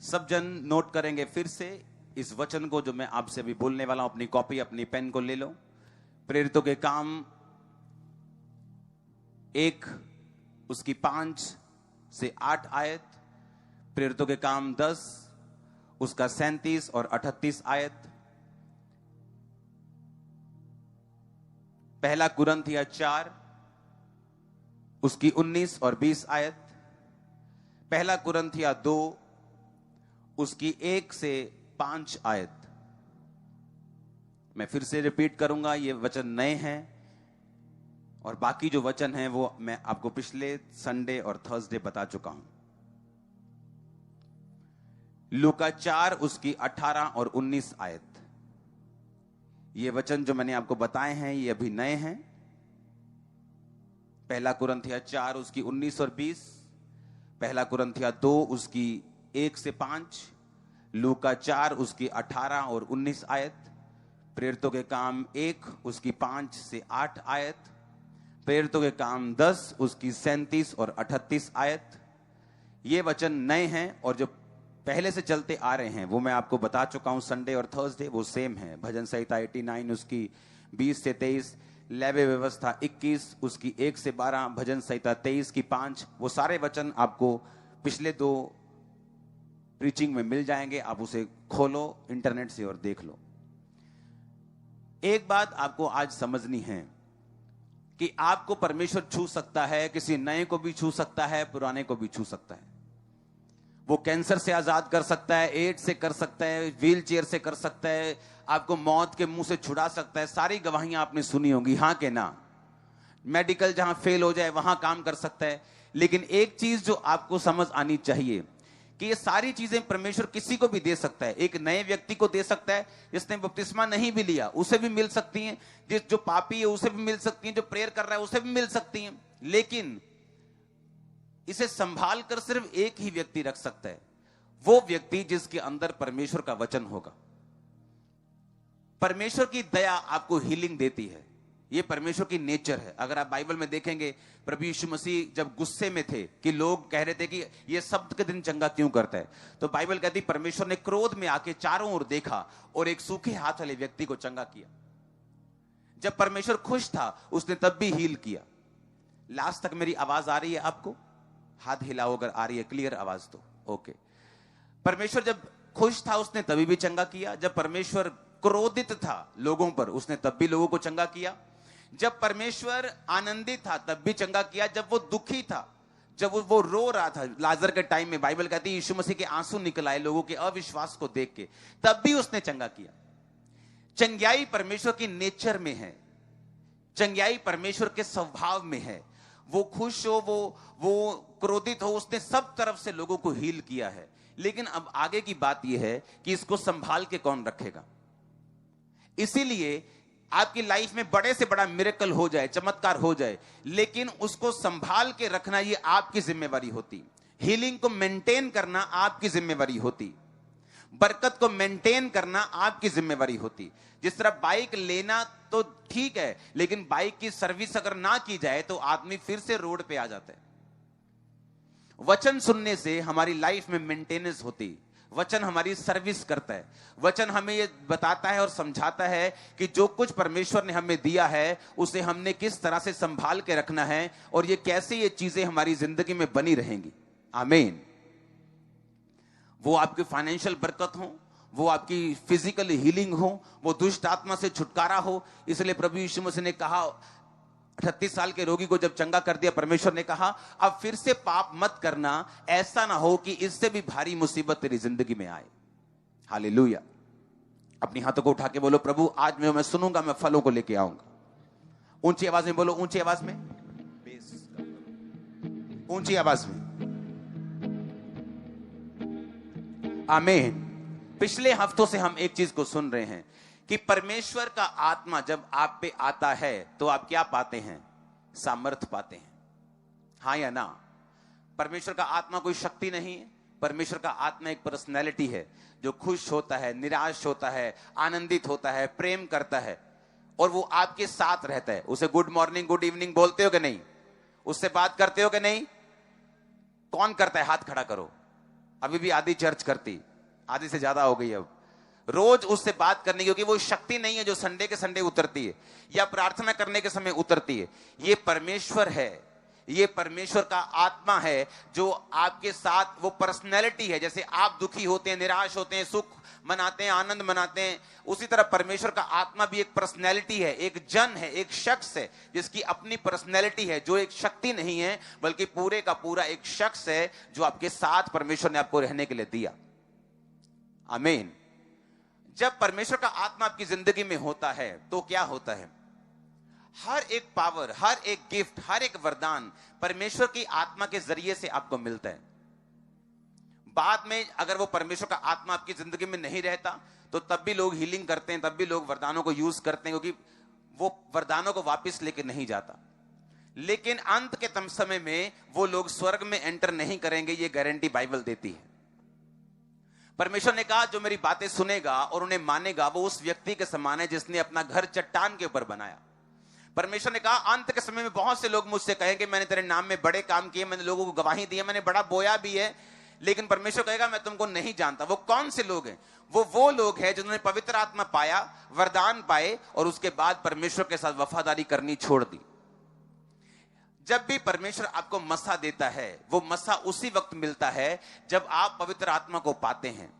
सब जन नोट करेंगे फिर से इस वचन को जो मैं आपसे अभी बोलने वाला हूं। अपनी कॉपी अपनी पेन को ले लो। प्रेरितों के काम 1 उसकी 5 से 8 आयत, प्रेरितों के काम 10 उसका 37 और 38 आयत, पहला कुरिन्थिया 4 उसकी 19 और 20 आयत, पहला कुरिन्थिया 2 उसकी 1 से 5 आयत। मैं फिर से रिपीट करूंगा, ये वचन नए हैं और बाकी जो वचन हैं वो मैं आपको पिछले संडे और थर्सडे बता चुका हूं। लूका 4 उसकी 18 और 19 आयत। ये वचन जो मैंने आपको बताए हैं ये अभी नए हैं। पहला कुरिन्थिया 4 उसकी 19 और 20, पहला कुरिन्थिया 2 उसकी 1 से 5, लूका 4 उसकी 18 और 19 आयत, प्रेरितों के काम 1 उसकी 5 से 8 आयत, प्रेरितों के काम 10 उसकी 37 और 38 आयत। ये वचन नए हैं और जो पहले से चलते आ रहे हैं वो मैं आपको बता चुका हूं संडे और थर्सडे, वो सेम है। भजन संहिता 89 उसकी 20 से 23, लेवे व्यवस्था 21 उसकी 1 से 12, भजन संहिता 23 की 5। वो सारे वचन आपको पिछले 2 प्रीचिंग में मिल जाएंगे। आप उसे खोलो इंटरनेट से और देख लो। एक बात आपको आज समझनी है कि आपको परमेश्वर छू सकता है, किसी नए को भी छू सकता है, पुराने को भी छू सकता है। वो कैंसर से आजाद कर सकता है, एड्स से कर सकता है, व्हील चेयर से कर सकता है, आपको मौत के मुंह से छुड़ा सकता है। सारी गवाहियां आपने सुनी होंगी, हां के ना। मेडिकल जहां फेल हो जाए वहां काम कर सकता है। लेकिन एक चीज जो आपको समझ आनी चाहिए कि ये सारी चीजें परमेश्वर किसी को भी दे सकता है। एक नए व्यक्ति को दे सकता है, जिसने बपतिस्मा नहीं भी लिया उसे भी मिल सकती हैं, जो पापी है उसे भी मिल सकती हैं, जो प्रेयर कर रहा है उसे भी मिल सकती हैं। लेकिन इसे संभाल कर सिर्फ एक ही व्यक्ति रख सकता है, वो व्यक्ति जिसके अंदर परमेश्वर का वचन होगा। परमेश्वर की दया आपको हीलिंग देती है, ये परमेश्वर की नेचर है। अगर आप बाइबल में देखेंगे, प्रभु यीशु मसीह जब गुस्से में थे कि लोग कह रहे थे कि ये सब्त के दिन चंगा क्यों करता है, तो बाइबल कहती परमेश्वर ने क्रोध में आके चारों ओर देखा और एक सूखे हाथ वाले व्यक्ति को चंगा किया। जब परमेश्वर खुश था उसने तब भी हील किया। लास्ट तक मेरी आवाज आ रही है आपको? हाथ हिलाओ अगर आ रही है क्लियर आवाज तो ओके। परमेश्वर जब खुश था उसने तभी भी चंगा किया। जब परमेश्वर क्रोधित था लोगों पर उसने तब भी लोगों को चंगा किया। जब परमेश्वर आनंदित था तब भी चंगा किया। जब वो दुखी था, जब वो रो रहा था लाजर के टाइम में, बाइबल कहती है यीशु मसीह के आंसू निकल आए लोगों के अविश्वास को देख के, तब भी उसने चंगा किया। चंगाई परमेश्वर की नेचर में है, चंगाई परमेश्वर के स्वभाव में है। वो खुश हो, वो क्रोधित हो, उसने सब तरफ से लोगों को हील किया है। लेकिन अब आगे की बात यह है कि इसको संभाल के कौन रखेगा। इसीलिए आपकी लाइफ में बड़े से बड़ा मिरेकल हो जाए, चमत्कार हो जाए, लेकिन उसको संभाल के रखना ये आपकी जिम्मेवारी होती। हीलिंग को मेंटेन करना आपकी जिम्मेवारी होती। बरकत को मेंटेन करना आपकी जिम्मेवारी होती। जिस तरह बाइक लेना तो ठीक है, लेकिन बाइक की सर्विस अगर ना की जाए तो आदमी फिर से रोड पे आ जाता है। वचन सुनने से हमारी लाइफ में मेंटेनेंस होती, वचन हमारी सर्विस करता है। वचन हमें यह बताता है और समझाता है कि जो कुछ परमेश्वर ने हमें दिया है उसे हमने किस तरह से संभाल के रखना है और ये कैसे ये चीजें हमारी जिंदगी में बनी रहेंगी। आमीन। वो आपकी फाइनेंशियल बरकत हो, वो आपकी फिजिकल हीलिंग हो, वो दुष्ट आत्मा से छुटकारा हो। इसलिए प्रभु यीशु मसीह ने कहा, 38 साल के रोगी को जब चंगा कर दिया, परमेश्वर ने कहा अब फिर से पाप मत करना, ऐसा ना हो कि इससे भी भारी मुसीबत तेरी जिंदगी में आए। हालेलुया। अपनी हाथों को उठा के बोलो, प्रभु आज मैं सुनूंगा, मैं फलों को लेके आऊंगा। ऊंची आवाज में बोलो, ऊंची आवाज में, ऊंची आवाज में। आमीन। पिछले हफ्तों से हम एक चीज को सुन रहे हैं कि परमेश्वर का आत्मा जब आप पे आता है तो आप क्या पाते हैं? सामर्थ्य पाते हैं। हाँ या ना? परमेश्वर का आत्मा कोई शक्ति नहीं है। परमेश्वर का आत्मा एक पर्सनैलिटी है जो खुश होता है, निराश होता है, आनंदित होता है, प्रेम करता है और वो आपके साथ रहता है। उसे गुड मॉर्निंग गुड इवनिंग बोलते हो कि नहीं? उससे बात करते हो कि नहीं? कौन करता है? हाथ खड़ा करो। अभी भी आधी चर्च करती, आधी से ज्यादा हो गई अब। रोज उससे बात करने की, क्योंकि वो शक्ति नहीं है जो संडे के संडे उतरती है या प्रार्थना करने के समय उतरती है। ये परमेश्वर है, ये परमेश्वर का आत्मा है जो आपके साथ, वो पर्सनैलिटी है। जैसे आप दुखी होते हैं, निराश होते हैं, सुख मनाते हैं, आनंद मनाते हैं, उसी तरह परमेश्वर का आत्मा भी एक पर्सनैलिटी है, एक जन है, एक शख्स है जिसकी अपनी पर्सनैलिटी है, जो एक शक्ति नहीं है बल्कि पूरे का पूरा एक शख्स है जो आपके साथ परमेश्वर ने आपको रहने के लिए दिया। आमीन। जब परमेश्वर का आत्मा आपकी जिंदगी में होता है तो क्या होता है? हर एक पावर, हर एक गिफ्ट, हर एक वरदान परमेश्वर की आत्मा के जरिए से आपको मिलता है। बाद में अगर वो परमेश्वर का आत्मा आपकी जिंदगी में नहीं रहता तो तब भी लोग हीलिंग करते हैं, तब भी लोग वरदानों को यूज करते हैं, क्योंकि वो वरदानों को वापस लेके नहीं जाता। लेकिन अंत के तम समय में वो लोग स्वर्ग में एंटर नहीं करेंगे, ये गारंटी बाइबल देती है। परमेश्वर ने कहा जो मेरी बातें सुनेगा और उन्हें मानेगा वो उस व्यक्ति के समान है जिसने अपना घर चट्टान के ऊपर बनाया। परमेश्वर ने कहा अंत के समय में बहुत से लोग मुझसे कहेंगे मैंने तेरे नाम में बड़े काम किए, मैंने लोगों को गवाही दी है, मैंने बड़ा बोया भी है, लेकिन परमेश्वर कहेगा मैं तुमको नहीं जानता। वो कौन से लोग हैं? वो लोग हैं जिन्होंने पवित्र आत्मा पाया, वरदान पाए और उसके बाद परमेश्वर के साथ वफादारी करनी छोड़ दी। जब भी परमेश्वर आपको मसा देता है, वो मसा उसी वक्त मिलता है जब आप पवित्र आत्मा को पाते हैं,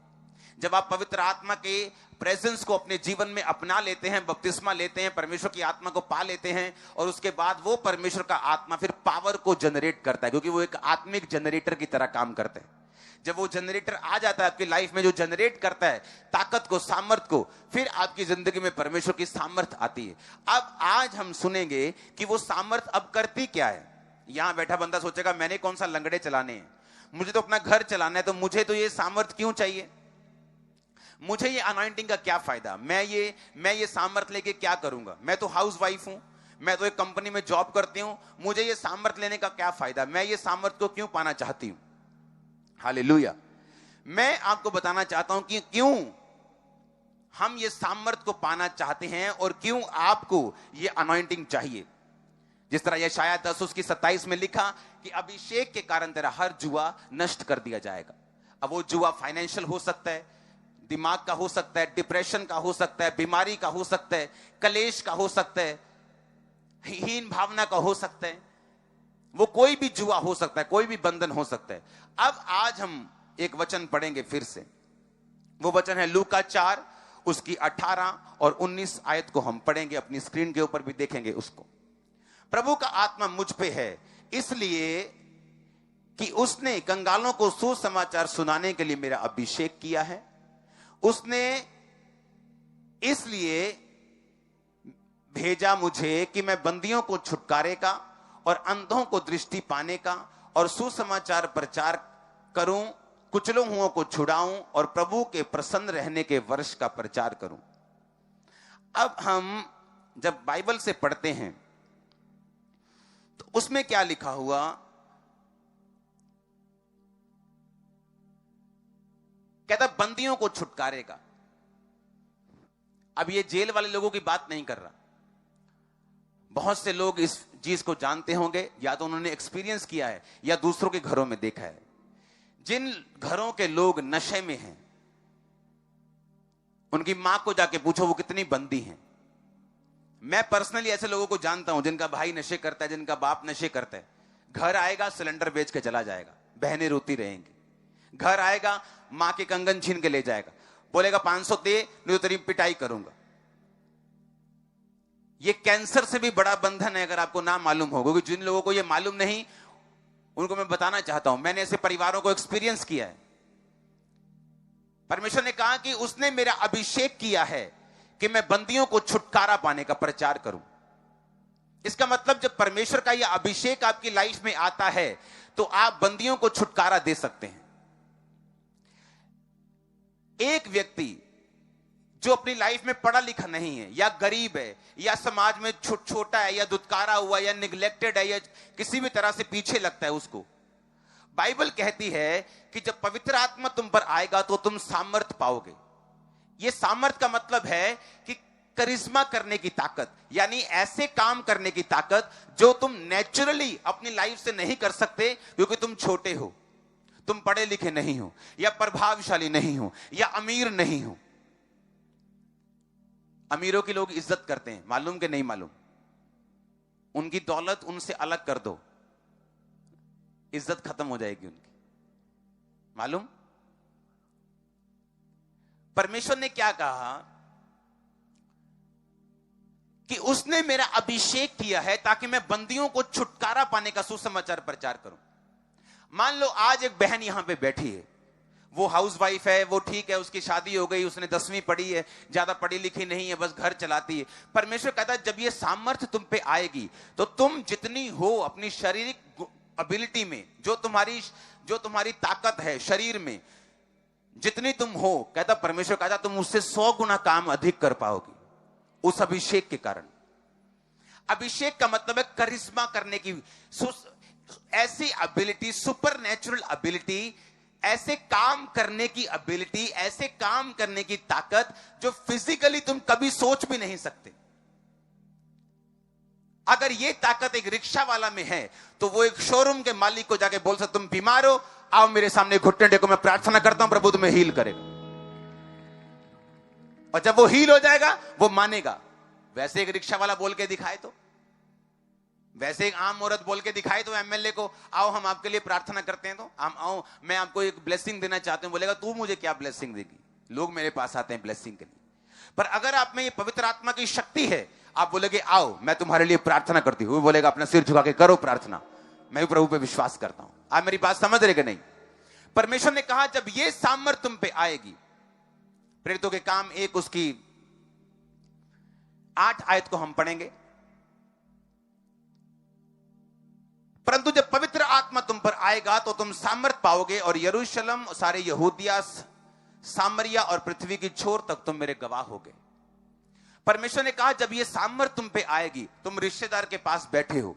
जब आप पवित्र आत्मा के प्रेजेंस को अपने जीवन में अपना लेते हैं, बपतिस्मा लेते हैं, परमेश्वर की आत्मा को पा लेते हैं, और उसके बाद वो परमेश्वर का आत्मा फिर पावर को जनरेट करता है, क्योंकि वो एक आत्मिक जनरेटर की तरह काम करता है। जब वो जनरेटर आ जाता है आपकी लाइफ में, जो जनरेट करता है ताकत को, सामर्थ को, फिर आपकी जिंदगी में परमेश्वर की सामर्थ आती है। अब आज हम सुनेंगे कि वो सामर्थ अब करती क्या है। यहां बैठा बंदा सोचेगा मैंने कौन सा लंगड़े चलाने हैं, मुझे तो अपना घर चलाना है, तो मुझे तो ये सामर्थ क्यों चाहिए, मुझे ये अनॉइंटिंग का क्या फायदा, मैं ये सामर्थ लेके क्या करूंगा, मैं तो हाउस वाइफ हूं, मैं तो एक कंपनी में जॉब करती हूं, मुझे ये सामर्थ लेने का क्या फायदा, मैं ये सामर्थ को क्यों पाना चाहती हूं। हालेलुया। मैं आपको बताना चाहता हूं कि क्यों हम ये सामर्थ को पाना चाहते हैं और क्यों आपको ये अनॉइंटिंग चाहिए। जिस तरह यशायाह 10:27 में लिखा कि अभिषेक के कारण तेरा हर जुआ नष्ट कर दिया जाएगा। अब वो जुआ फाइनेंशियल हो सकता है, दिमाग का हो सकता है, डिप्रेशन का हो सकता है, बीमारी का हो सकता है, कलेश का हो सकता है, हीन भावना का हो सकता है, वो कोई भी जुआ हो सकता है, कोई भी बंधन हो सकता है। अब आज हम एक वचन पढ़ेंगे फिर से, वो वचन है लूका 4 उसकी 18 और 19 आयत को हम पढ़ेंगे, अपनी स्क्रीन के ऊपर भी देखेंगे उसको। प्रभु का आत्मा मुझ पे है इसलिए कि उसने कंगालों को सुसमाचार सुनाने के लिए मेरा अभिषेक किया है, उसने इसलिए भेजा मुझे कि मैं बंदियों को छुटकारे का और अंधों को दृष्टि पाने का और सुसमाचार प्रचार करूं, कुचलों हुओं को छुड़ाऊं और प्रभु के प्रसन्न रहने के वर्ष का प्रचार करूं। अब हम जब बाइबल से पढ़ते हैं तो उसमें क्या लिखा हुआ, कहता बंदियों को छुटकारेगा। अब ये जेल वाले लोगों की बात नहीं कर रहा। बहुत से लोग इस चीज को जानते होंगे, या तो उन्होंने एक्सपीरियंस किया है या दूसरों के घरों में देखा है। जिन घरों के लोग नशे में हैं उनकी मां को जाके पूछो वो कितनी बंदी हैं। मैं पर्सनली ऐसे लोगों को जानता हूं जिनका भाई नशे करता है, जिनका बाप नशे करता है। घर आएगा सिलेंडर बेच के चला जाएगा, बहनें रोती रहेंगी। घर आएगा मां के कंगन छीन के ले जाएगा, बोलेगा 500 दे नहीं तो तेरी पिटाई करूंगा। ये कैंसर से भी बड़ा बंधन है, अगर आपको ना मालूम हो, क्योंकि जिन लोगों को ये मालूम नहीं उनको मैं बताना चाहता हूं। मैंने ऐसे परिवारों को एक्सपीरियंस किया है। परमेश्वर ने कहा कि उसने मेरा अभिषेक किया है कि मैं बंदियों को छुटकारा पाने का प्रचार करूं। इसका मतलब जब परमेश्वर का यह अभिषेक आपकी लाइफ में आता है तो आप बंदियों को छुटकारा दे सकते हैं। एक व्यक्ति जो अपनी लाइफ में पढ़ा लिखा नहीं है, या गरीब है, या समाज में छोटा है, या दुत्कारा हुआ, या निग्लेक्टेड है, या किसी भी तरह से पीछे लगता है, उसको बाइबल कहती है कि जब पवित्र आत्मा तुम पर आएगा तो तुम सामर्थ पाओगे। यह सामर्थ का मतलब है कि करिश्मा करने की ताकत, यानी ऐसे काम करने की ताकत जो तुम नेचुरली अपनी लाइफ से नहीं कर सकते क्योंकि तुम छोटे हो, तुम पढ़े लिखे नहीं हो, या प्रभावशाली नहीं हो, या अमीर नहीं हो। अमीरों की लोग इज्जत करते हैं, मालूम कि नहीं मालूम? उनकी दौलत उनसे अलग कर दो, इज्जत खत्म हो जाएगी उनकी, मालूम? परमेश्वर ने क्या कहा कि उसने मेरा अभिषेक किया है ताकि मैं बंदियों को छुटकारा पाने का सुसमाचार प्रचार करूं। मान लो आज एक बहन यहां पे बैठी है, वो हाउसवाइफ है, वो ठीक है, उसकी शादी हो गई, उसने 10वीं पढ़ी है, ज्यादा पढ़ी लिखी नहीं है, बस घर चलाती है। परमेश्वर कहता है जब ये सामर्थ्य तुम पे आएगी तो तुम जितनी हो अपनी शारीरिक एबिलिटी में, जो तुम्हारी ताकत है शरीर में, जितनी तुम हो, कहता परमेश्वर कहता तुम उससे 100 गुना काम अधिक कर पाओगी उस अभिषेक के कारण। अभिषेक का मतलब है करिश्मा करने की, ऐसी एबिलिटी, सुपर नेचुरल एबिलिटी, ऐसे काम करने की एबिलिटी, ऐसे काम करने की ताकत जो फिजिकली तुम कभी सोच भी नहीं सकते। अगर ये ताकत एक रिक्शा वाला में है तो वो एक शोरूम के मालिक को जाके बोल सकते तुम बीमार हो, आओ मेरे सामने घुटने टेको, मैं प्रार्थना करता हूं प्रभु तुम्हें हील करेगा। और जब वो हील हो जाएगा वो मानेगा। वैसे एक रिक्शा वाला बोल के दिखाए तो, वैसे एक आम औरत बोल के दिखाए तो एमएलए को, आओ हम आपके लिए प्रार्थना करते हैं, तो हम आओ मैं आपको एक ब्लेसिंग देना चाहते हूं, बोलेगा तू मुझे क्या ब्लेसिंग देगी, लोग मेरे पास आते हैं ब्लेसिंग के लिए। पर अगर आप में ये पवित्र आत्मा की शक्ति है, आप बोलेगे आओ मैं तुम्हारे लिए प्रार्थना करती हूं, वो बोलेगा अपना सिर झुका के करो प्रार्थना, मैं भी प्रभु पे विश्वास करता हूं। आप मेरी बात समझ रहे कि नहीं? परमेश्वर ने कहा जब ये सामर्थ तुम पे आएगी, प्रेरितों के काम 1 उसकी 8 आयत को हम पढ़ेंगे। परंतु जब पवित्र आत्मा तुम पर आएगा तो तुम सामर्थ पाओगे और यरूशलेम, सारे यहूदिया, सामरिया और पृथ्वी की छोर तक तुम मेरे गवाह होगे। परमेश्वर ने कहा जब ये सामर्थ तुम पे आएगी, तुम रिश्तेदार के पास बैठे हो,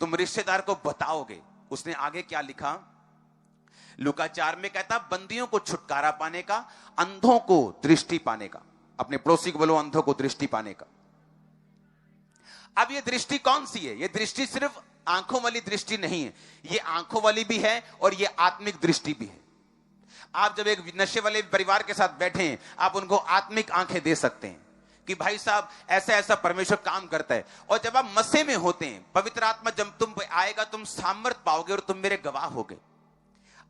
तुम रिश्तेदार को बताओगे। उसने आगे क्या लिखा लूका 4 में, कहता बंदियों को छुटकारा पाने का, अंधों को दृष्टि पाने का। अपने पड़ोसी को बोलो अंधों को दृष्टि पाने का। अब ये दृष्टि कौन सी है? ये दृष्टि सिर्फ आंखों वाली दृष्टि नहीं है, ये आंखों वाली भी है और ये आत्मिक दृष्टि भी है। आप जब एक नशे वाले परिवार के साथ बैठे हैं, आप उनको आत्मिक आंखें दे सकते हैं कि भाई साहब ऐसा ऐसा परमेश्वर काम करता है। और जब आप मसीह में होते हैं, पवित्र आत्मा जब तुम पे आएगा, तुम सामर्थ पाओगे और तुम मेरे गवाह होगे।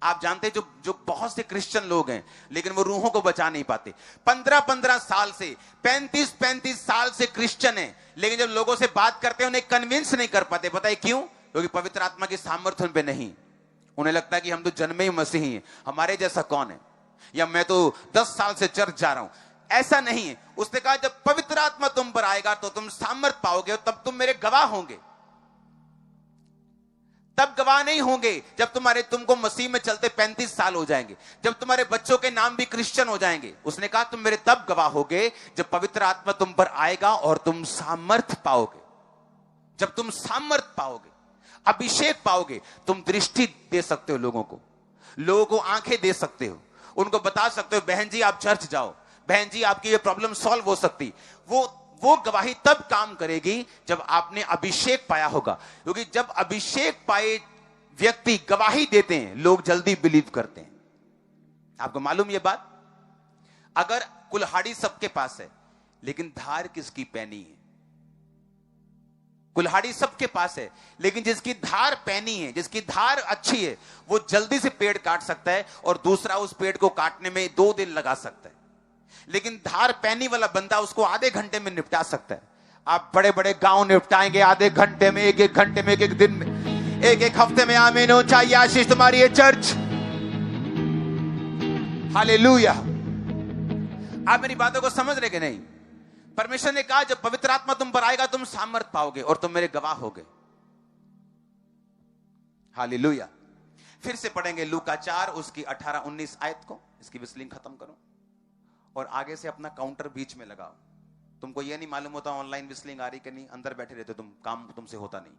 आप जानते हैं जो बहुत से क्रिश्चियन लोग हैं लेकिन वो रूहों को बचा नहीं पाते। 15-15 साल से, 35-35 साल से क्रिश्चियन हैं, लेकिन जब लोगों से बात करते हैं उन्हें कन्विंस नहीं कर पाते। पता है क्यों? क्योंकि पवित्र आत्मा की सामर्थ्य उन पे नहीं। उन्हें लगता है कि हम तो जन्मे ही मसीही हैं, हमारे जैसा कौन है, या मैं तो 10 साल से चर्च जा रहा हूं। ऐसा नहीं है। उसने कहा जब पवित्र आत्मा तुम पर आएगा तो तुम सामर्थ पाओगे और तब तुम मेरे गवाह होंगे। तब गवाह नहीं होंगे जब तुमको मसीह में चलते 35 साल हो जाएंगे, जब तुम्हारे बच्चों के नाम भी क्रिश्चियन हो जाएंगे। उसने कहा तुम मेरे तब गवाह होगे जब पवित्र आत्मा तुम पर आएगा और तुम सामर्थ पाओगे। जब तुम सामर्थ पाओगे, अभिषेक पाओगे, तुम दृष्टि दे सकते हो लोगों को आंखें दे सकते हो, उनको बता सकते हो बहन जी आप चर्च जाओ, बहन जी आपकी ये प्रॉब्लम सॉल्व हो सकती। वो गवाही तब काम करेगी जब आपने अभिषेक पाया होगा। क्योंकि जब अभिषेक पाए व्यक्ति गवाही देते हैं, लोग जल्दी बिलीव करते हैं। आपको मालूम ये बात? अगर कुल्हाड़ी सबके पास है लेकिन धार किसकी पैनी है? कुल्हाड़ी सबके पास है लेकिन जिसकी धार पैनी है, जिसकी धार अच्छी है, वो जल्दी से पेड़ काट सकता है और दूसरा उस पेड़ को काटने में 2 दिन लगा सकता है। लेकिन धार पैनी वाला बंदा उसको आधे घंटे में निपटा सकता है। आप बड़े बड़े गांव निपटाएंगे आधे घंटे में, 1-1 घंटे में, 1-1 दिन में, 1-1 हफ्ते में। आमीन हो। चाहिए आशीष तुम्हारी है चर्च। हालेलुया। आप मेरी बातों को समझ रहे कि नहीं? परमेश्वर ने कहा जब पवित्र आत्मा तुम पर आएगा तुम सामर्थ पाओगे और तुम मेरे गवाह होगे। हालेलुया। फिर से पढ़ेंगे लूका 4 उसकी 18-19 आयत को। इसकी विस्लिंग खत्म करो और आगे से अपना काउंटर बीच में लगाओ। तुमको यह नहीं मालूम होता ऑनलाइन विस्लिंग आ रही कि नहीं, अंदर बैठे रहते तुम, काम तुमसे होता नहीं।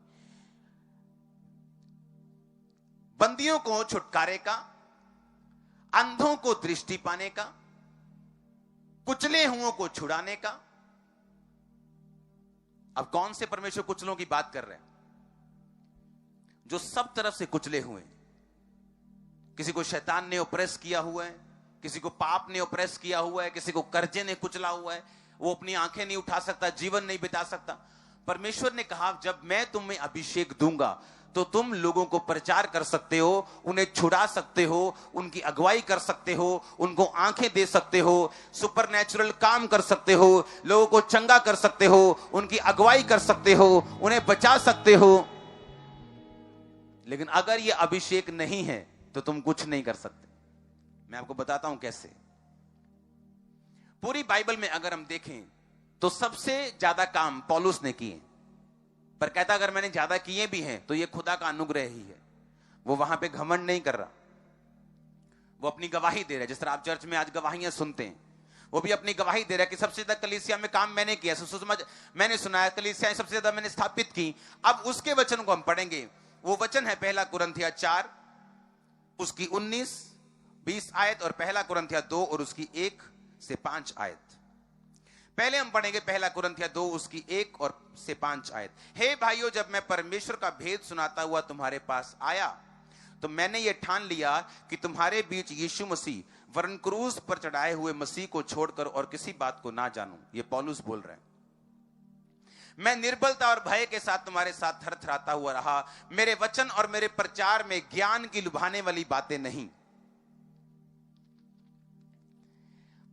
बंदियों को छुटकारे का, अंधों को दृष्टि पाने का, कुचले हुओं को छुड़ाने का। अब कौन से परमेश्वर कुचलों की बात कर रहे हैं? जो सब तरफ से कुचले हुए, किसी को शैतान ने ओप्रेस किया हुआ है, किसी को पाप ने ओप्रेस किया हुआ है, किसी को कर्जे ने कुचला हुआ है, वो अपनी आंखें नहीं उठा सकता, जीवन नहीं बिता सकता। परमेश्वर ने कहा जब मैं तुम्हें अभिषेक दूंगा तो तुम लोगों को प्रचार कर सकते हो, उन्हें छुड़ा सकते हो, उनकी अगुवाई कर सकते हो, उनको आंखें दे सकते हो, सुपरनैचुरल काम कर सकते हो, लोगों को चंगा कर सकते हो, उनकी अगुवाई कर सकते हो, उन्हें बचा सकते हो। लेकिन अगर यह अभिषेक नहीं है तो तुम कुछ नहीं कर सकते। मैं आपको बताता हूं कैसे। पूरी बाइबल में अगर हम देखें तो सबसे ज्यादा काम पौलुस ने किए, पर कहता अगर मैंने ज्यादा किए भी हैं तो ये खुदा का अनुग्रह ही है। वो वहां पे घमंड नहीं कर रहा, वो अपनी गवाही दे रहा है। जिस तरह आप चर्च में आज गवाहियां सुनते हैं, वो भी अपनी गवाही दे रहा है कि सबसे ज्यादा कलीसिया में काम मैंने किया, सुसमाचार मैंने सुनाया, कलीसियाएं सबसे ज्यादा मैंने स्थापित की। अब उसके वचन को हम पढ़ेंगे। वो वचन है 1 कुरिन्थिया 4 उसकी 19-20 आयत और 1 कुरिन्थिया 2 और उसकी 1 से 5 आयत। पहले हम पढ़ेंगे 1 कुरिन्थिया 2 उसकी 1 और से 5 आयत। हे भाइयों, जब मैं परमेश्वर का भेद सुनाता हुआ तुम्हारे पास आया तो मैंने ये ठान लिया कि तुम्हारे बीच यीशु मसीह वरन क्रूस पर चढ़ाए हुए मसीह को छोड़कर और किसी बात को ना जानूं। ये पौलुस बोल रहे हैं। मैं निर्बलता और भय के साथ तुम्हारे साथ थरथराता हुआ रहा। मेरे वचन और मेरे प्रचार में ज्ञान की लुभाने वाली बातें नहीं,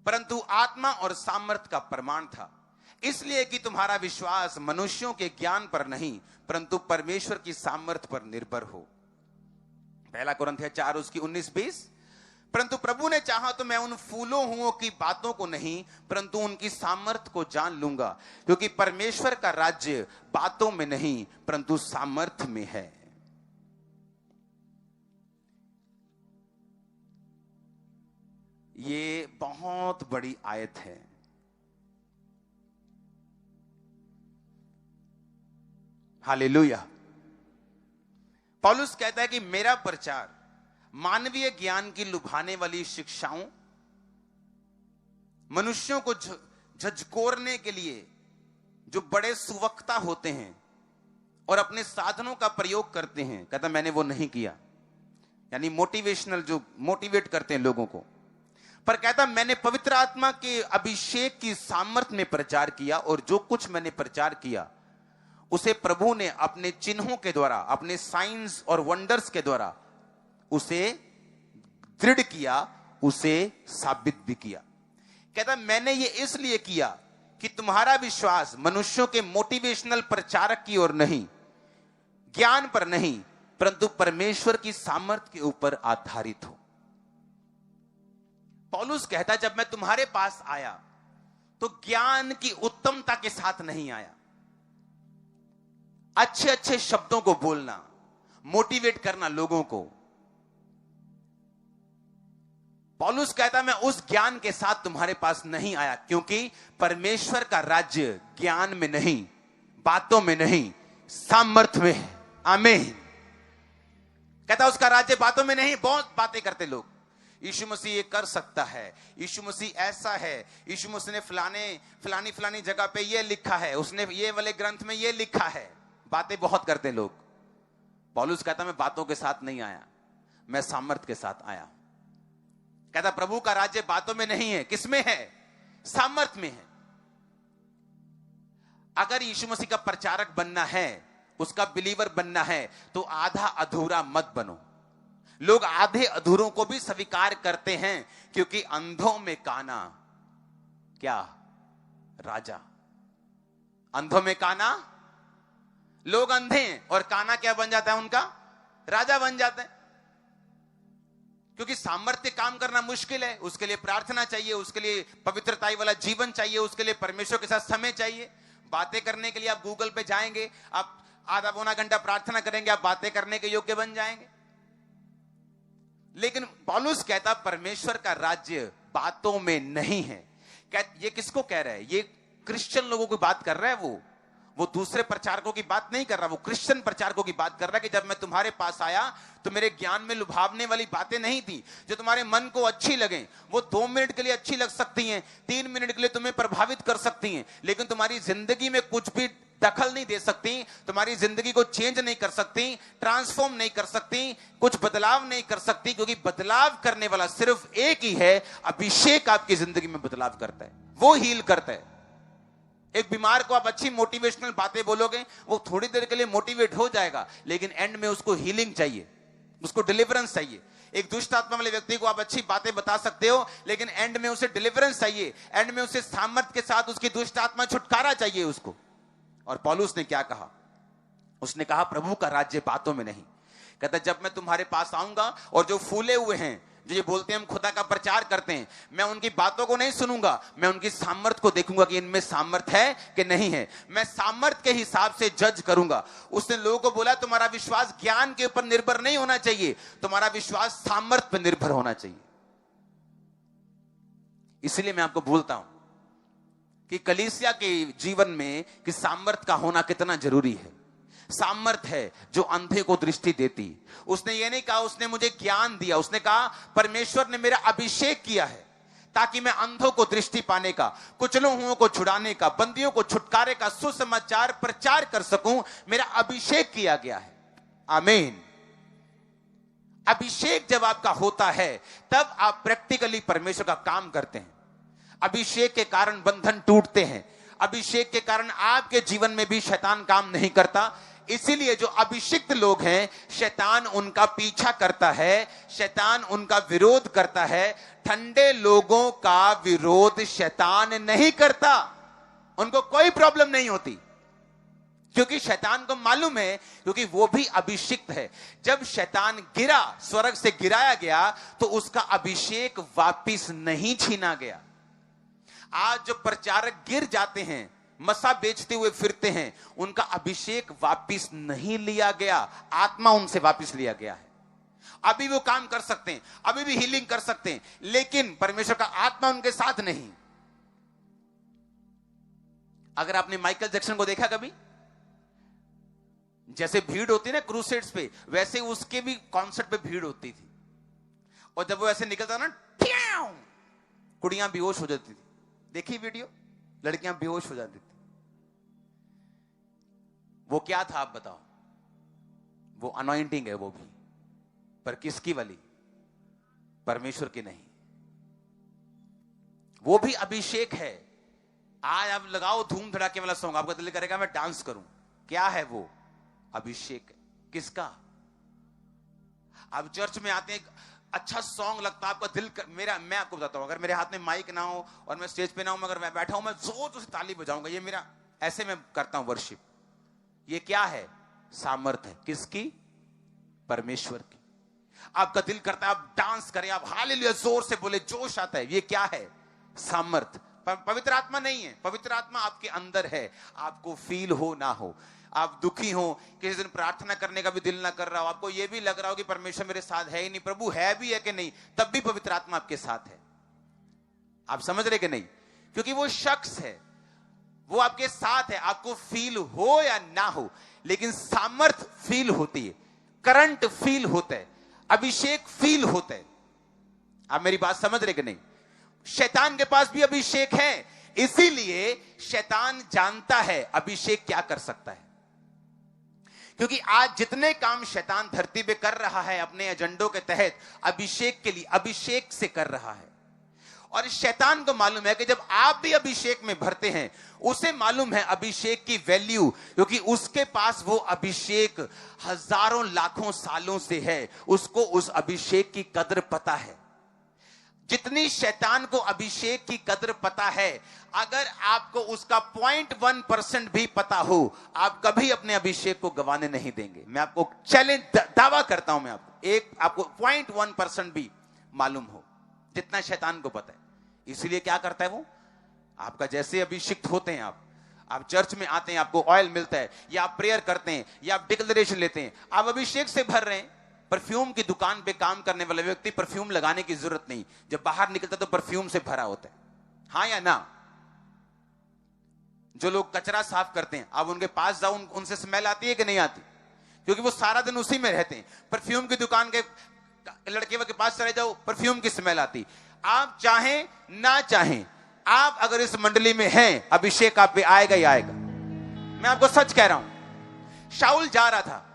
परंतु आत्मा और सामर्थ का प्रमाण था, इसलिए कि तुम्हारा विश्वास मनुष्यों के ज्ञान पर नहीं परंतु परमेश्वर की सामर्थ पर निर्भर हो। 1 कुरिन्थिया 4 उसकी 19-20। परंतु प्रभु ने चाहा तो मैं उन फूलों हुओं की बातों को नहीं परंतु उनकी सामर्थ को जान लूंगा, क्योंकि परमेश्वर का राज्य बातों में नहीं परंतु सामर्थ में है। ये बहुत बड़ी आयत है। हालेलुया। पौलुस कहता है कि मेरा प्रचार मानवीय ज्ञान की लुभाने वाली शिक्षाओं, मनुष्यों को झकझोरने के लिए जो बड़े सुवक्ता होते हैं और अपने साधनों का प्रयोग करते हैं, कहता मैंने वो नहीं किया। यानी मोटिवेशनल, जो मोटिवेट करते हैं लोगों को, पर कहता मैंने पवित्र आत्मा के अभिषेक की सामर्थ में प्रचार किया और जो कुछ मैंने प्रचार किया उसे प्रभु ने अपने चिन्हों के द्वारा, अपने साइंस और वंडर्स के द्वारा उसे दृढ़ किया, उसे साबित भी किया। कहता मैंने ये इसलिए किया कि तुम्हारा विश्वास मनुष्यों के मोटिवेशनल प्रचारक की ओर नहीं, ज्ञान पर नहीं परंतु परमेश्वर की सामर्थ के ऊपर आधारित हो। पौलुस कहता जब मैं तुम्हारे पास आया तो ज्ञान की उत्तमता के साथ नहीं आया, अच्छे अच्छे शब्दों को बोलना, मोटिवेट करना लोगों को। पौलुस कहता मैं उस ज्ञान के साथ तुम्हारे पास नहीं आया, क्योंकि परमेश्वर का राज्य ज्ञान में नहीं, बातों में नहीं, सामर्थ में है। आमीन। कहता उसका राज्य बातों में नहीं। बहुत बातें करते लोग, यीशु मसीह ये कर सकता है, यीशु मसीह ऐसा है, यीशु मसीह ने फलानी जगह पे ये लिखा है, उसने ये वाले ग्रंथ में ये लिखा है। बातें बहुत करते लोग। पौलुस कहता मैं बातों के साथ नहीं आया, मैं सामर्थ के साथ आया। कहता प्रभु का राज्य बातों में नहीं है, किसमें है? सामर्थ में है। अगर यीशु मसीह का प्रचारक बनना है, उसका बिलीवर बनना है, तो आधा अधूरा मत बनो। लोग आधे अधूरों को भी स्वीकार करते हैं, क्योंकि अंधों में काना क्या? राजा। अंधों में काना, लोग अंधे हैं और काना क्या बन जाता है उनका? राजा बन जाता है। क्योंकि सामर्थ्य काम करना मुश्किल है, उसके लिए प्रार्थना चाहिए, उसके लिए पवित्रता वाला जीवन चाहिए, उसके लिए परमेश्वर के साथ समय चाहिए। बातें करने के लिए आप गूगल पे जाएंगे, आप आधा पौना घंटा प्रार्थना करेंगे, आप बातें करने के योग्य बन जाएंगे। लेकिन पौलुस कहता परमेश्वर का राज्य बातों में नहीं है। ये किसको कह रहा है? ये क्रिश्चियन लोगों की बात कर रहा है। वो दूसरे प्रचारकों की बात नहीं कर रहा, वो क्रिश्चियन प्रचारकों की बात कर रहा है कि जब मैं तुम्हारे पास आया तो मेरे ज्ञान में लुभावने वाली बातें नहीं थी जो तुम्हारे मन को अच्छी लगे। वो 2 मिनट के लिए अच्छी लग सकती हैं, 3 मिनट के लिए तुम्हें प्रभावित कर सकती हैं, लेकिन तुम्हारी जिंदगी में कुछ भी दखल नहीं दे सकती, तुम्हारी जिंदगी को चेंज नहीं कर सकती, ट्रांसफॉर्म नहीं कर सकती, कुछ बदलाव नहीं कर सकती, क्योंकि बदलाव करने वाला सिर्फ एक ही है। अभिषेक आपकी जिंदगी में बदलाव करता है, वो हील करता है। एक बीमार को आप अच्छी मोटिवेशनल बातें बोलोगे, वो थोड़ी देर के लिए मोटिवेट हो जाएगा, लेकिन एंड में उसको हीलिंग चाहिए, उसको डिलीवरेंस चाहिए। एक दुष्ट आत्मा वाले व्यक्ति को आप अच्छी बातें बता सकते हो, लेकिन एंड में उसे डिलीवरेंस चाहिए, एंड में उसे सामर्थ्य के साथ उसकी दुष्ट आत्मा छुटकारा चाहिए उसको। और पौलुस ने क्या कहा? उसने कहा प्रभु का राज्य बातों में नहीं। कहता जब मैं तुम्हारे पास आऊंगा और जो फूले हुए हैं, जो ये बोलते हैं हम खुदा का प्रचार करते हैं, मैं उनकी बातों को नहीं सुनूंगा, मैं उनकी सामर्थ को देखूंगा कि इनमें सामर्थ है कि नहीं है। मैं सामर्थ के हिसाब से जज करूंगा। उसने लोगों को बोला तुम्हारा विश्वास ज्ञान के ऊपर निर्भर नहीं होना चाहिए, तुम्हारा विश्वास सामर्थ पर निर्भर होना चाहिए। इसलिए मैं आपको बोलता हूं कि कलीसिया के जीवन में कि सामर्थ का होना कितना जरूरी है। सामर्थ है जो अंधे को दृष्टि देती। उसने ये नहीं कहा उसने मुझे ज्ञान दिया, उसने कहा परमेश्वर ने मेरा अभिषेक किया है ताकि मैं अंधों को दृष्टि पाने का, कुचलों हुओं को छुड़ाने का, बंदियों को छुटकारे का सुसमाचार प्रचार कर सकूं। मेरा अभिषेक किया गया है। आमीन। अभिषेक जब आपका होता है तब आप प्रैक्टिकली परमेश्वर का काम करते हैं। अभिषेक के कारण बंधन टूटते हैं। अभिषेक के कारण आपके जीवन में भी शैतान काम नहीं करता। इसीलिए जो अभिषिक्त लोग हैं, शैतान उनका पीछा करता है, शैतान उनका विरोध करता है। ठंडे लोगों का विरोध शैतान नहीं करता, उनको कोई प्रॉब्लम नहीं होती, क्योंकि शैतान को मालूम है, क्योंकि वो भी अभिषिक्त है। जब शैतान गिरा, स्वर्ग से गिराया गया, तो उसका अभिषेक वापिस नहीं छीना गया। आज जो प्रचारक गिर जाते हैं, मसा बेचते हुए फिरते हैं, उनका अभिषेक वापिस नहीं लिया गया, आत्मा उनसे वापिस लिया गया है। अभी वो काम कर सकते हैं, अभी भी हीलिंग कर सकते हैं, लेकिन परमेश्वर का आत्मा उनके साथ नहीं। अगर आपने माइकल जैक्सन को देखा कभी, जैसे भीड़ होती है ना क्रूसेड्स पे, वैसे उसके भी कॉन्सर्ट पे भीड़ होती थी। और जब वो ऐसे निकलता ना, कुड़ियां बेहोश हो जाती थी। देखी वीडियो, लड़कियां बेहोश हो जाती थी। वो क्या था आप बताओ? वो अनॉइंटिंग है वो भी, पर किसकी वाली? परमेश्वर की नहीं। वो भी अभिषेक है। आज आप लगाओ धूम धड़ाके वाला सॉन्ग, आपका दिल करेगा मैं डांस करूं। क्या है वो? अभिषेक। किसका? आप चर्च में आते हैं, अच्छा सॉन्ग लगता है, आपका दिल मैं आपको बताता हूं, अगर मेरे हाथ में माइक ना हो और मैं स्टेज पे ना हूं, मगर मैं बैठा हूं, मैं जोर से ताली बजाऊंगा। ये मेरा ऐसे मैं करता हूं वर्शिप। ये क्या है? सामर्थ्य है। किसकी? परमेश्वर की। आपका दिल करता है आप डांस करें, आप हालेलुया जोर से बोले, जोश आता है। ये क्या है? सामर्थ्य। पवित्र आत्मा नहीं है, पवित्र आत्मा आपके अंदर है। आपको फील हो ना हो, आप दुखी हो, किसी दिन प्रार्थना करने का भी दिल ना कर रहा हो, आपको यह भी लग रहा हो कि परमेश्वर मेरे साथ है ही नहीं, प्रभु है भी है कि नहीं, तब भी पवित्र आत्मा आपके साथ है। आप समझ रहे कि नहीं? क्योंकि वो शख्स है, वो आपके साथ है। आपको फील हो या ना हो, लेकिन सामर्थ फील होती है, करंट फील होता है, अभिषेक फील होता है। आप मेरी बात समझ रहे कि नहीं? शैतान के पास भी अभिषेक है, इसीलिए शैतान जानता है अभिषेक क्या कर सकता है। क्योंकि आज जितने काम शैतान धरती पे कर रहा है अपने एजेंडों के तहत, अभिषेक के लिए, अभिषेक से कर रहा है। और शैतान को मालूम है कि जब आप भी अभिषेक में भरते हैं, उसे मालूम है अभिषेक की वैल्यू, क्योंकि उसके पास वो अभिषेक हजारों लाखों सालों से है। उसको उस अभिषेक की कदर पता है। जितनी शैतान को अभिषेक की कदर पता है, अगर आपको उसका 0.1% भी पता हो, आप कभी अपने अभिषेक को गंवाने नहीं देंगे। मैं आपको चैलेंज, दावा करता हूं, मैं आपको 0.1% भी मालूम हो, जितना शैतान को पता है। इसलिए क्या करता है वो? आपका जैसे अभिषिक्त होते हैं, आप चर्च में आते हैं, आपको ऑयल मिलता है, या आप प्रेयर करते हैं, या आप डिक्लेरेशन लेते हैं, आप अभिषेक से भर रहे हैं। परफ्यूम की दुकान पे काम करने वाला व्यक्ति परफ्यूम लगाने की जरूरत नहीं, जब बाहर निकलता तो परफ्यूम से भरा होता है। हाँ या ना? जो लोग कचरा साफ करते हैं, आप उनके पास जाओ, उनसे स्मेल आती है कि नहीं आती? क्योंकि वो सारा दिन उसी में रहते हैं। परफ्यूम की दुकान के लड़के के पास चले जाओ, परफ्यूम की स्मेल आती। आप चाहें ना चाहें, आप अगर इस मंडली में हैं, अभिषेक आप पे आएगा ही आएगा। मैं आपको सच कह रहा हूं। शाऊल जा रहा था,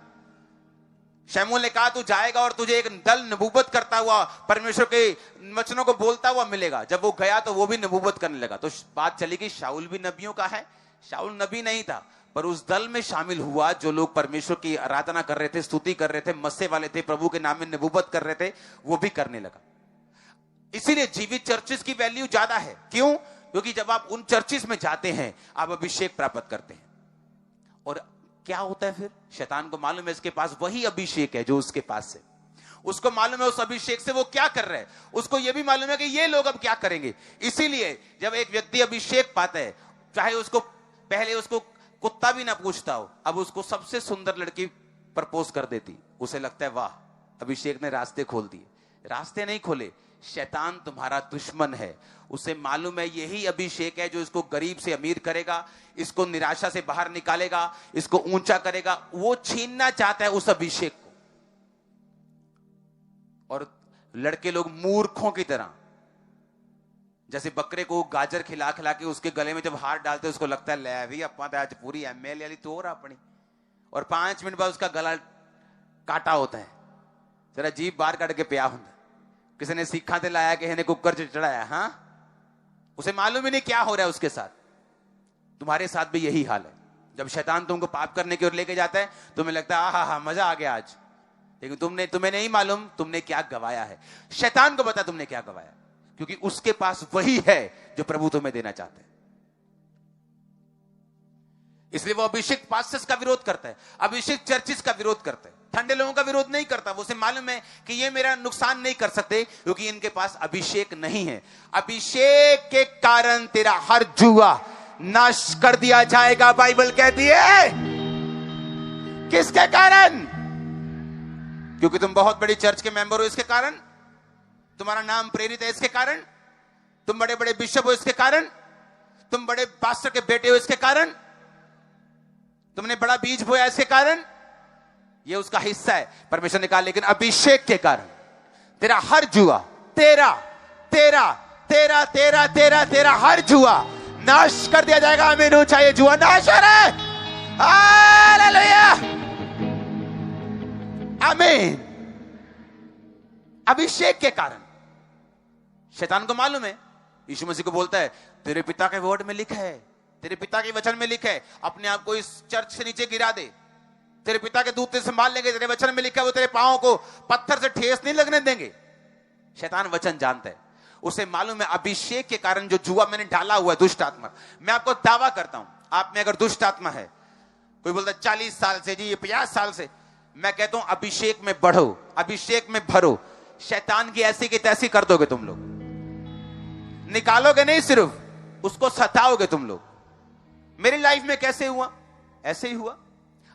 शमूएल ने कहा तू जाएगा और तुझे एक दल नबूवत करता हुआ, परमेश्वर के वचनों को बोलता हुआ मिलेगा। जब वो गया तो वो भी नबूवत करने लगा। तो बात चली कि शाऊल भी नबियों का है। शाऊल नबी नहीं था, पर उस दल में शामिल हुआ जो लोग परमेश्वर की आराधना कर रहे थे, स्तुति कर रहे थे, मस्से वाले थे, प्रभु के नाम में नबूवत कर रहे थे, वो भी करने लगा। इसीलिए जीवित चर्चिस की वैल्यू ज्यादा है। क्यों? क्योंकि जब आप उन चर्चिस में जाते हैं आप अभिषेक प्राप्त करते हैं। और क्या होता है फिर? शैतान को मालूम है इसके पास वही अभिषेक है जो उसके पास है। उसको मालूम है उस अभिषेक से वो क्या कर रहा है। उसको यह भी मालूम है कि ये लोग अब क्या करेंगे। इसीलिए जब एक व्यक्ति अभिषेक पाता है, चाहे उसको पहले उसको कुत्ता भी ना पूछता हो, अब उसको सबसे सुंदर लड़की प्रपोज कर देती, उसे लगता है वाह, अभिषेक ने रास्ते खोल दिए। रास्ते नहीं खोले, शैतान तुम्हारा दुश्मन है। उसे मालूम है यही अभिषेक है जो इसको गरीब से अमीर करेगा, इसको निराशा से बाहर निकालेगा, इसको ऊंचा करेगा। वो छीनना चाहता है उस अभिषेक को। और लड़के लोग मूर्खों की तरह, जैसे बकरे को गाजर खिला खिला के उसके गले में जब हाथ डालते उसको लगता है ले भी अपा तो आज पूरी एमएल वाली तोड़ अपनी, और 5 मिनट बाद उसका गला काटा होता है, जरा जीभ बाहर काट के पिया होता। किसी ने सीखा ते लाया, किसी ने कुकर से चढ़ाया। हाँ, उसे मालूम ही नहीं क्या हो रहा है उसके साथ। तुम्हारे साथ भी यही हाल है। जब शैतान तुमको पाप करने की ओर लेके जाता है, तुम्हें लगता है आहा मजा आ गया आज, लेकिन तुम्हें नहीं मालूम तुमने क्या गवाया है। शैतान को पता तुमने क्या गवाया, क्योंकि उसके पास वही है जो प्रभु तुम्हें देना चाहते हैं। इसलिए वो अभिषेक पास्टर्स का विरोध करता है, अभिषेक चर्चिस का विरोध करता है, ठंडे लोगों का विरोध नहीं करता। उसे मालूम है कि ये मेरा नुकसान नहीं कर सकते, क्योंकि इनके पास अभिषेक नहीं है। अभिषेक के कारण तेरा हर जुआ नाश कर दिया जाएगा, बाइबल कहती है। किसके कारण? क्योंकि तुम बहुत बड़ी चर्च के मेंबर हो, इसके कारण। तुम्हारा नाम प्रेरित है, इसके कारण। तुम बड़े बड़े बिशप हो, इसके कारण। तुम बड़े पास्टर के बेटे हो, इसके कारण। तुमने बड़ा बीज बोया, इसके कारण। यह उसका हिस्सा है। परमेश्वर ने कहा लेकिन अभिषेक के कारण तेरा हर जुआ, तेरा तेरा तेरा तेरा तेरा तेरा हर जुआ नाश कर दिया जाएगा। आमीन। चाहिए जुआ नाश हो रहा है। हालेलुया, आमीन। अभिषेक के कारण शैतान को मालूम है, यीशु मसीह को बोलता है तेरे पिता के वर्ड में लिखा है, तेरे पिता के वचन में लिखा है, अपने आप को इस चर्च से नीचे गिरा दे, तेरे पिता के दूत तेरे संभाल लेंगे, तेरे वचन में लिखा है वो तेरे पांवों को पत्थर से ठेस नहीं लगने देंगे। शैतान वचन जानता है, उसे मालूम है अभिषेक के कारण जो जुआ मैंने डाला हुआ है, दुष्ट आत्मा। मैं आपको दावा करता हूं, आप में अगर दुष्ट आत्मा है, कोई बोलता 40 साल से जी, ये 50 साल से, मैं कहता हूं अभिषेक में बढ़ो, अभिषेक में भरो। शैतान की ऐसी की तैसी कर दोगे तुम लोग, निकालोगे नहीं, सिर्फ उसको सताओगे तुम लोग। मेरी लाइफ में कैसे हुआ? ऐसे ही हुआ,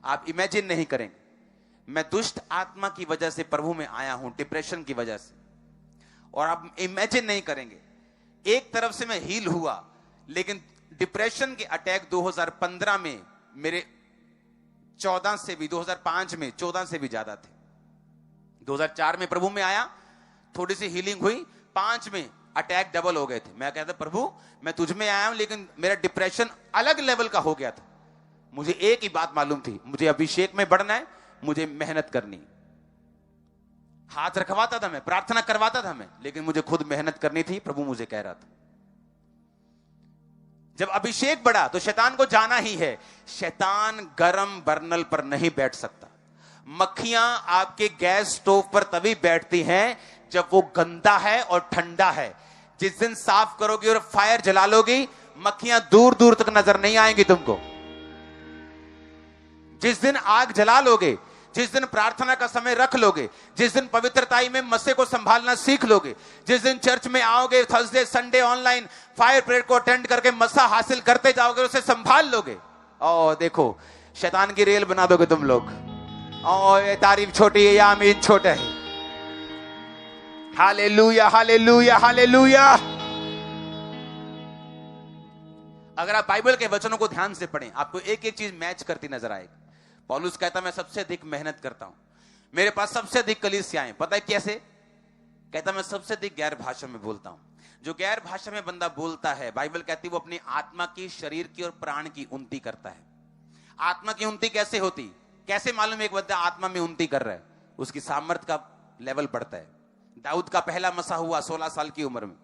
आप इमेजिन नहीं करेंगे। मैं दुष्ट आत्मा की वजह से प्रभु में आया हूं, डिप्रेशन की वजह से, और आप इमेजिन नहीं करेंगे। एक तरफ से मैं हील हुआ, लेकिन डिप्रेशन के अटैक 2015 में मेरे 14 से भी, 2005 में 14 से भी ज्यादा थे। 2004 में प्रभु में आया, थोड़ी सी हीलिंग हुई, 5 में अटैक डबल हो गए थे। मैं कहता प्रभु मैं तुझ में आया हूं, लेकिन मेरा डिप्रेशन अलग लेवल का हो गया था। मुझे एक ही बात मालूम थी, मुझे अभिषेक में बढ़ना है, मुझे मेहनत करनी। हाथ रखवाता था मैं, प्रार्थना करवाता था मैं, लेकिन मुझे खुद मेहनत करनी थी, प्रभु मुझे कह रहा था। जब अभिषेक बढ़ा तो शैतान को जाना ही है। शैतान गरम बर्नल पर नहीं बैठ सकता। मक्खियां आपके गैस स्टोव पर तभी बैठती हैं जब वो गंदा है और ठंडा है। जिस दिन साफ करोगी और फायर जला लोगी, मक्खियां दूर दूर तक नजर नहीं आएंगी तुमको। जिस दिन आग जला लोगे, जिस दिन प्रार्थना का समय रख लोगे, जिस दिन पवित्रताई में मस्से को संभालना सीख लोगे, जिस दिन चर्च में आओगे, Thursday Sunday online fire parade को अटेंड करके मस्सा हासिल करते जाओगे, उसे संभाल लोगे, और देखो शैतान की रेल बना दोगे तुम लोग। और ये तारीफ छोटी है या आमीन छोटा है? Hallelujah, hallelujah, hallelujah. अगर आप बाइबल के वचनों को ध्यान से पढ़ें, आपको एक एक चीज मैच करती नजर आएगी। पौलुस कहता मैं सबसे अधिक मेहनत करता हूं, मेरे पास सबसे अधिक कलीसियाएं। पता है कैसे? कहता मैं सबसे अधिक गैर भाषा में बोलता हूं। जो गैर भाषा में बंदा बोलता है, बाइबल कहती है वो अपनी आत्मा की, शरीर की और प्राण की उन्नति करता है। आत्मा की उन्नति कैसे होती? कैसे मालूम एक बंदा आत्मा में उन्नति कर रहा है? उसकी सामर्थ्य का लेवल बढ़ता है। दाऊद का पहला मसा हुआ 16 साल की उम्र में।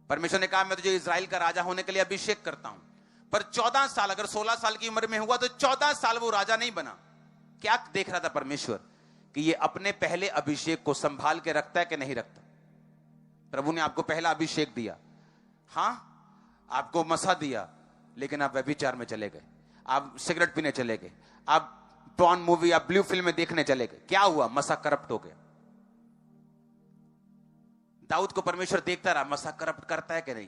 परमेश्वर ने कहा मैं तुझे इजराइल का राजा होने के लिए अभिषेक करता हूं। पर 14 साल, अगर 16 साल की उम्र में हुआ तो 14 साल वो राजा नहीं बना। क्या देख रहा था परमेश्वर? कि ये अपने पहले अभिषेक को संभाल के रखता है कि नहीं रखता। प्रभु ने आपको पहला अभिषेक दिया, हां, आपको मसा दिया, लेकिन आप व्यभिचार में चले गए, आप सिगरेट पीने चले गए, आप पॉर्न मूवी, आप ब्लू फिल्म में देखने चले गए। क्या हुआ? मसा करप्ट हो गया। दाऊद को परमेश्वर देखता रहा, मसा करप्ट करता है कि नहीं,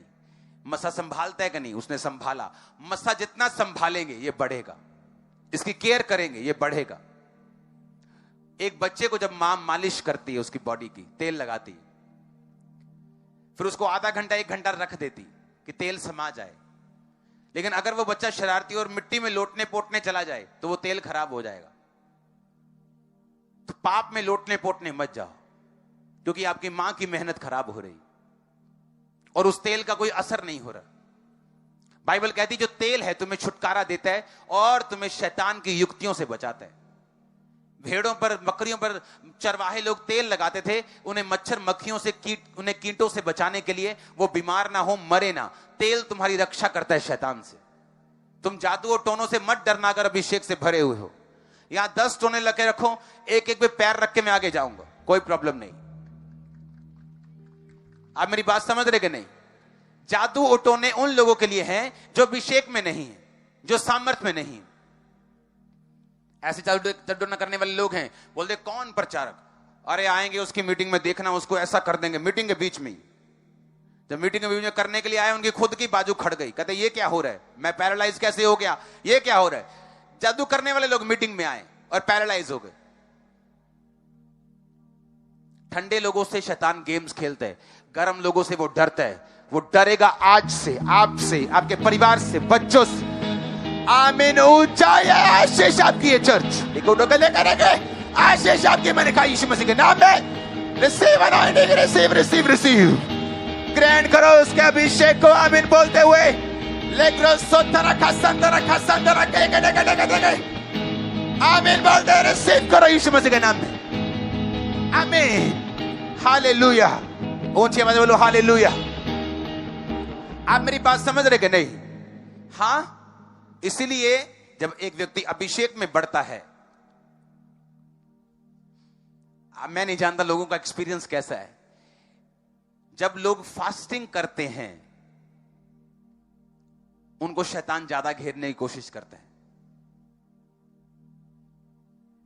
मसा संभालता है कि नहीं। उसने संभाला। मसा जितना संभालेंगे ये बढ़ेगा, इसकी केयर करेंगे ये बढ़ेगा। एक बच्चे को जब मां मालिश करती है, उसकी बॉडी की तेल लगाती है, फिर उसको आधा घंटा 1 घंटा रख देती कि तेल समा जाए। लेकिन अगर वो बच्चा शरारती और मिट्टी में लोटने पोटने चला जाए तो वो तेल खराब हो जाएगा। तो पाप में लोटने पोटने मत जाओ, क्योंकि आपकी मां की मेहनत खराब हो रही और उस तेल का कोई असर नहीं हो रहा। बाइबल कहती जो तेल है तुम्हें छुटकारा देता है और तुम्हें शैतान की युक्तियों से बचाता है। भेड़ों पर, बकरियों पर चरवाहे लोग तेल लगाते थे, उन्हें मच्छर मक्खियों से, उन्हें कीटों से बचाने के लिए, वो बीमार ना हो, मरे ना। तेल तुम्हारी रक्षा करता है शैतान से। तुम जादू और टोनों से मत डरना अगर अभिषेक से भरे हुए हो। यहां 10 टोने लगे रखो, एक एक पे पैर रख के मैं आगे जाऊंगा, कोई प्रॉब्लम नहीं। आप मेरी बात समझ रहे कि नहीं? जादू और टोने उन लोगों के लिए हैं जो अभिषेक में नहीं है, जो सामर्थ्य में नहीं है। ऐसे जादू न करने वाले लोग हैं, बोलते कौन प्रचारक, अरे आएंगे उसकी मीटिंग में, देखना उसको ऐसा कर देंगे। मीटिंग के बीच में ही, जब मीटिंग के बीच में करने के लिए आए, उनकी खुद की बाजू खड़ गई। कहते ये क्या हो रहा है, मैं पैरालाइज कैसे हो गया, ये क्या हो रहा है। जादू करने वाले लोग मीटिंग में आए और पैरालाइज हो गए। ठंडे लोगों से शैतान गेम्स खेलता है, गर्म लोगों से वो डरता है। वो डरेगा आज से, आपसे, आपके परिवार से, बच्चों से। आमीन। ऊंचाई आशीष आपकी ये चर्च करेंगे। आशीष आपकी, मैंने कहा यीशु मसीह के नाम में। Receive anointing, receive receive receive. ग्रहण करो उसके अभिषेक को आमीन बोलते हुए। लेकरो सोतरा खसंदरा खसंदरा के आमीन बोलते, रिसीव करो यीशु मसीह के नाम में। आमीन। हालेलुया। ऊंची आवाज में बोलो हालेलुया। आप मेरी बात समझ रहे कि नहीं? हां, इसीलिए जब एक व्यक्ति अभिषेक में बढ़ता है, मैं नहीं जानता लोगों का एक्सपीरियंस कैसा है, जब लोग फास्टिंग करते हैं उनको शैतान ज्यादा घेरने की कोशिश करते हैं।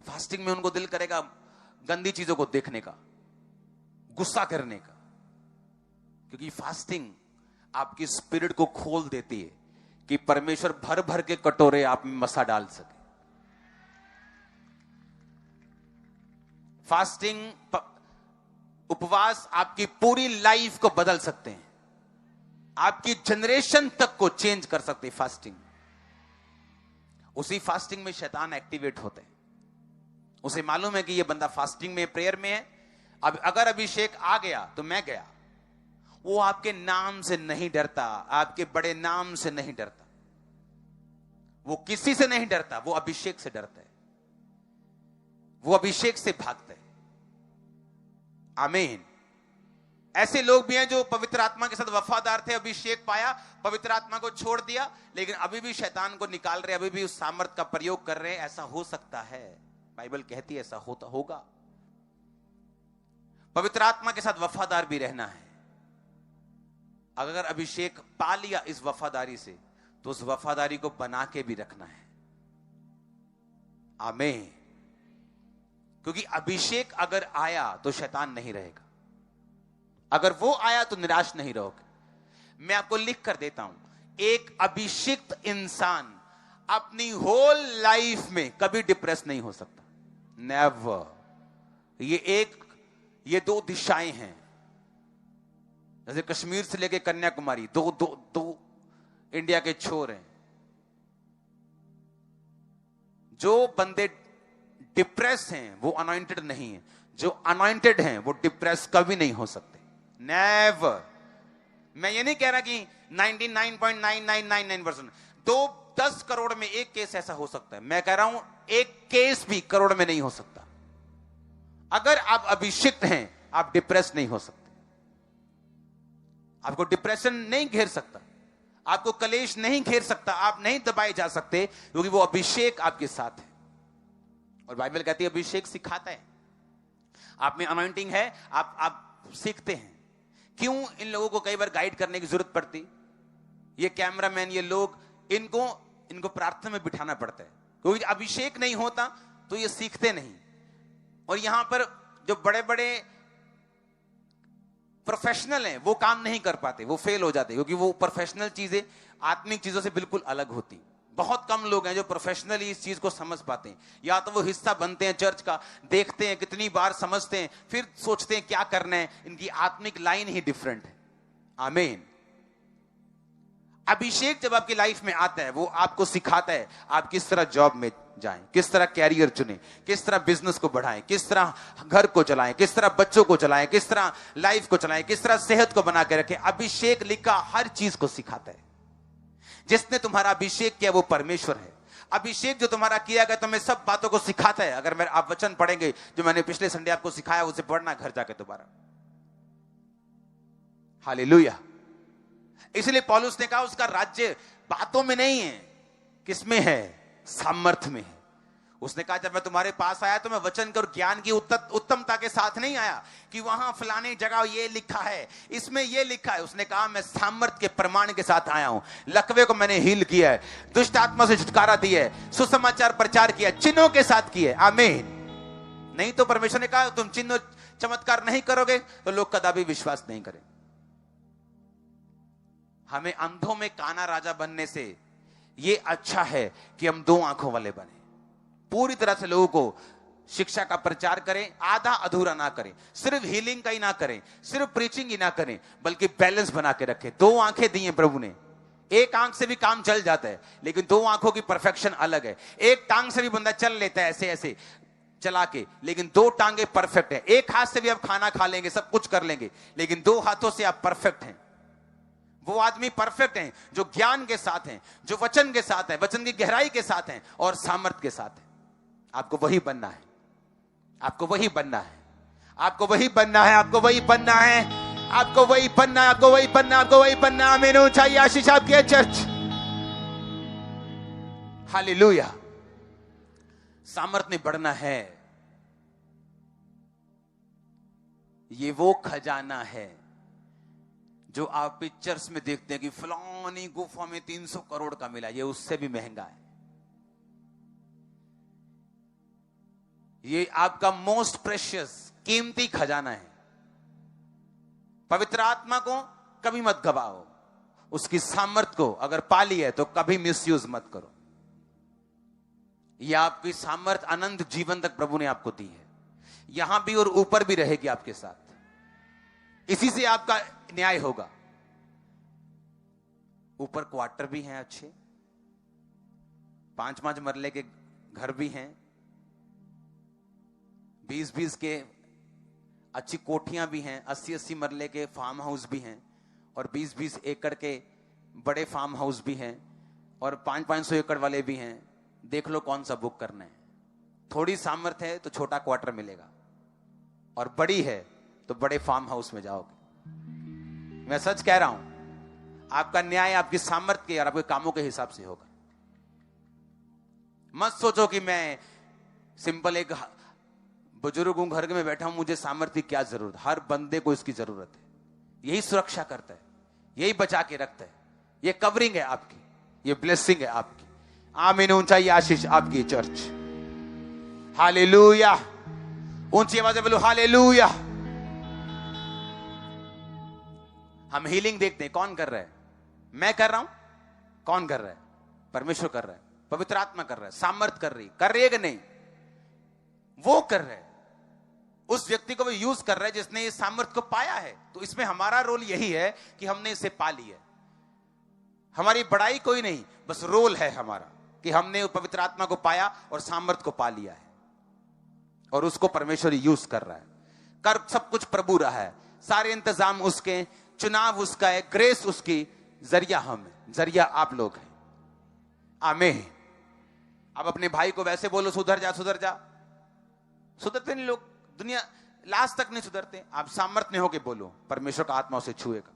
फास्टिंग में उनको दिल करेगा गंदी चीजों को देखने का, गुस्सा करने का, क्योंकि फास्टिंग आपकी स्पिरिट को खोल देती है कि परमेश्वर भर भर के कटोरे आप में मसा डाल सके। फास्टिंग, उपवास आपकी पूरी लाइफ को बदल सकते हैं, आपकी जनरेशन तक को चेंज कर सकते हैं। फास्टिंग, उसी फास्टिंग में शैतान एक्टिवेट होते हैं। उसे मालूम है कि ये बंदा फास्टिंग में, प्रेयर में है, अब अगर अभिषेक आ गया तो मैं गया। वो आपके नाम से नहीं डरता, आपके बड़े नाम से नहीं डरता, वो किसी से नहीं डरता, वो अभिषेक से डरता है, वो अभिषेक से भागता है। आमीन। ऐसे लोग भी हैं जो पवित्र आत्मा के साथ वफादार थे, अभिषेक पाया, पवित्र आत्मा को छोड़ दिया, लेकिन अभी भी शैतान को निकाल रहे, अभी भी उस सामर्थ का प्रयोग कर रहे हैं। ऐसा हो सकता है, बाइबल कहती है ऐसा होता होगा। पवित्र आत्मा के साथ वफादार भी रहना है। अगर अभिषेक पा लिया इस वफादारी से, तो उस वफादारी को बना के भी रखना है। आमीन। क्योंकि अभिषेक अगर आया तो शैतान नहीं रहेगा, अगर वो आया तो निराश नहीं रहोगे। मैं आपको लिख कर देता हूं, एक अभिषिक्त इंसान अपनी होल लाइफ में कभी डिप्रेस नहीं हो सकता। नेवर। ये 2 दिशाएं हैं, जैसे कश्मीर से लेके कन्याकुमारी, दो इंडिया के छोर हैं। जो बंदे डिप्रेस हैं वो अनॉइंटेड नहीं है, जो अनॉइंटेड हैं वो डिप्रेस कभी नहीं हो सकते। नेवर। मैं ये नहीं कह रहा कि 99.9999%। 10 करोड़ में एक केस ऐसा हो सकता है। मैं कह रहा हूं एक केस भी करोड़ में नहीं हो सकता। अगर आप अभिषिक्त हैं, आप डिप्रेस नहीं हो सकते, आपको डिप्रेशन नहीं घेर सकता, आपको कलेश नहीं घेर सकता, आप नहीं दबाए जा सकते, क्योंकि वो अभिषेक आपके साथ है। और बाइबल कहती है अभिषेक सिखाता है। आप में अनॉइंटिंग है, आप सीखते हैं। क्यों इन लोगों को कई बार गाइड करने की जरूरत पड़ती? ये कैमरामैन, ये लोग, इनको प्रार्थना में बिठाना पड़ता है, क्योंकि अभिषेक नहीं होता तो ये सीखते नहीं। और यहां पर जो बड़े बड़े प्रोफेशनल हैं वो काम नहीं कर पाते, वो फेल हो जाते, क्योंकि वो प्रोफेशनल चीजें आत्मिक चीजों से बिल्कुल अलग होती। बहुत कम लोग हैं जो प्रोफेशनली इस चीज को समझ पाते हैं। या तो वो हिस्सा बनते हैं चर्च का, देखते हैं कितनी बार, समझते हैं, फिर सोचते हैं क्या करना है। इनकी आत्मिक लाइन ही डिफरेंट है। आमीन। अभिषेक जब आपकी लाइफ में आता है, वो आपको सिखाता है आप किस तरह जॉब में जाएं, किस तरह कैरियर चुनें, किस तरह बिजनेस को बढ़ाएं, किस तरह घर को चलाएं, किस तरह बच्चों को चलाएं, किस तरह लाइफ को चलाएं, किस तरह सेहत को बना के रखें। अभिषेक लिखा हर चीज को सिखाता है। जिसने तुम्हारा अभिषेक किया वो परमेश्वर है। अभिषेक जो तुम्हारा किया गया तुम्हें सब बातों को सिखाता है। अगर आप वचन पढ़ेंगे जो मैंने पिछले संडे आपको सिखाया, उसे पढ़ना घर जाके दोबारा। हालेलुया। इसलिए पौलुस ने कहा उसका राज्य बातों में नहीं है, किसमें है? सामर्थ्य में है। उसने कहा जब मैं तुम्हारे पास आया तो मैं वचन और ज्ञान की उत्तमता के साथ नहीं आया कि वहां फलाने जगह ये लिखा है, इसमें ये लिखा है। उसने कहा मैं सामर्थ्य के प्रमाण के साथ आया हूं। लकवे को मैंने हील किया है, दुष्ट आत्मा से छुटकारा दिया है, सुसमाचार प्रचार किया, चिन्हों के साथ किया है। आमीन। नहीं तो परमेश्वर ने कहा तुम चिन्ह चमत्कार नहीं करोगे तो लोग कदापि विश्वास नहीं करें। हमें अंधों में काना राजा बनने से ये अच्छा है कि हम 2 आंखों वाले बने। पूरी तरह से लोगों को शिक्षा का प्रचार करें, आधा अधूरा ना करें, सिर्फ हीलिंग का ही ना करें, सिर्फ प्रीचिंग ही ना करें, बल्कि बैलेंस बना के रखें। 2 आंखें दी हैं प्रभु ने। एक आंख से भी काम चल जाता है, लेकिन 2 आंखों की परफेक्शन अलग है। एक टांग से भी बंदा चल लेता है ऐसे ऐसे चला के, लेकिन 2 टांगे परफेक्ट है। एक हाथ से भी आप खाना खा लेंगे, सब कुछ कर लेंगे, लेकिन 2 हाथों से आप परफेक्ट हैं। वो आदमी परफेक्ट हैं जो ज्ञान के साथ हैं, जो वचन के साथ हैं, वचन की गहराई के साथ हैं और सामर्थ्य के साथ हैं। आपको वही बनना है, आपको वही बनना है, आपको वही बनना है, आपको वही बनना है, आपको वही बनना है, आपको वही बनना है, आपको वही बनना है। आमीन। ऊंचाई आशीष आपकी है चर्च। हालेलुया। सामर्थ्य में बढ़ना है। ये वो खजाना है जो आप पिक्चर्स में देखते हैं कि फलानी गुफा में 300 करोड़ का मिला, ये उससे भी महंगा है। ये आपका मोस्ट प्रेशियस, कीमती खजाना है। पवित्र आत्मा को कभी मत गवाओ। उसकी सामर्थ को अगर पा ली है तो कभी मिसयूज मत करो। यह आपकी सामर्थ अनंत जीवन तक प्रभु ने आपको दी है, यहां भी और ऊपर भी रहेगी आपके साथ। इसी से आपका न्याय होगा। ऊपर क्वार्टर भी हैं अच्छे, 5-5 मरले के घर भी हैं, 20-20 के अच्छी कोठियां भी हैं, 80-80 मरले के फार्म हाउस भी हैं, और 20-20 एकड़ के बड़े फार्म हाउस भी हैं, और 500-500 एकड़ वाले भी हैं। देख लो कौन सा बुक करना है। थोड़ी सामर्थ्य है तो छोटा क्वार्टर मिलेगा, और बड़ी है तो बड़े फार्म हाउस में जाओगे। मैं सच कह रहा हूं, आपका न्याय आपकी सामर्थ्य के और आपके कामों के हिसाब से होगा। मत सोचो कि मैं सिंपल एक बुजुर्ग हूं, घर में बैठा हूं, मुझे सामर्थ्य की क्या जरूरत। हर बंदे को इसकी जरूरत है। यही सुरक्षा करता है, यही बचा के रखता है, ये कवरिंग है आपकी, ये ब्लेसिंग है आपकी। आमीन। ऊंचाई आशीष आपकी चर्च। हालेलुया। ऊंची आवाज में बोलो हालेलुया। हम हीलिंग देखते हैं, कौन कर रहा है? मैं कर रहा हूं? कौन कर रहा है? परमेश्वर कर रहा है, पवित्र आत्मा कर रहा है, सामर्थ कर रही है कि नहीं? वो कर रहा है। उस व्यक्ति को वो यूज कर रहा है जिसने इस सामर्थ को पाया है। तो इसमें हमारा रोल यही है कि हमने इसे पा लिया है। हमारी बड़ाई कोई नहीं, बस रोल है हमारा कि हमने पवित्र आत्मा को पाया और सामर्थ को पा लिया है, और उसको परमेश्वर यूज कर रहा है। कर सब कुछ प्रभु रहा है, सारे इंतजाम उसके, चुनाव उसका है, ग्रेस उसकी, जरिया हम है, जरिया आप लोग हैं। आमीन। अब अपने भाई को वैसे बोलो सुधर जा सुधर जा, सुधरते नहीं लोग, दुनिया लास्ट तक नहीं सुधरते। आप सामर्थ्य में होके बोलो, परमेश्वर का आत्मा उसे छुएगा।